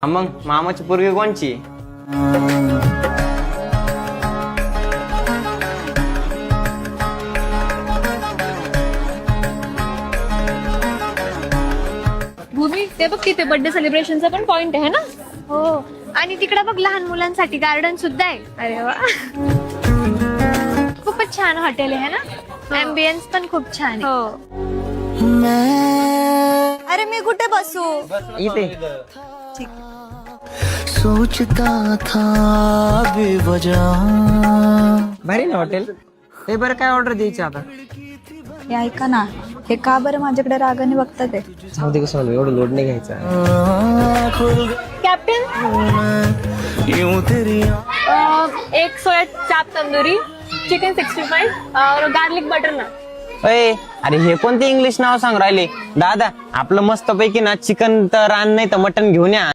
मग मामाची पोरगी कोणची? भूमी, ते बघ तिथे बर्थडे सेलिब्रेशनचा पण पॉइंट आहे ना. हो, आणि तिकडे बघ लहान मुलांसाठी गार्डन सुद्धा आहे. अरे वा, खूपच छान हॉटेल आहे ना. एम्बियन्स पण खूप छान आहे. हो. अरे मी कुठे बसू? इथे सोचता था बेवजह. भारी ना हॉटेल. हे बरं, काय ऑर्डर द्यायची आता? हे ऐका ना, हे का बरं माझ्याकडे रागाने बघतात ते? जाऊ दे, कसं एवढं लोड नाही घ्यायचा. कॅप्टन, यूं तेरी एक सोया चाप तंदुरी, चिकन 65 और गार्लिक बटर ना. अरे हे कोणते इंग्लिश नाव सांग राहिले दादा? आपलं मस्त पैकी ना चिकन तर आण, नाही तर मटन घेऊन या.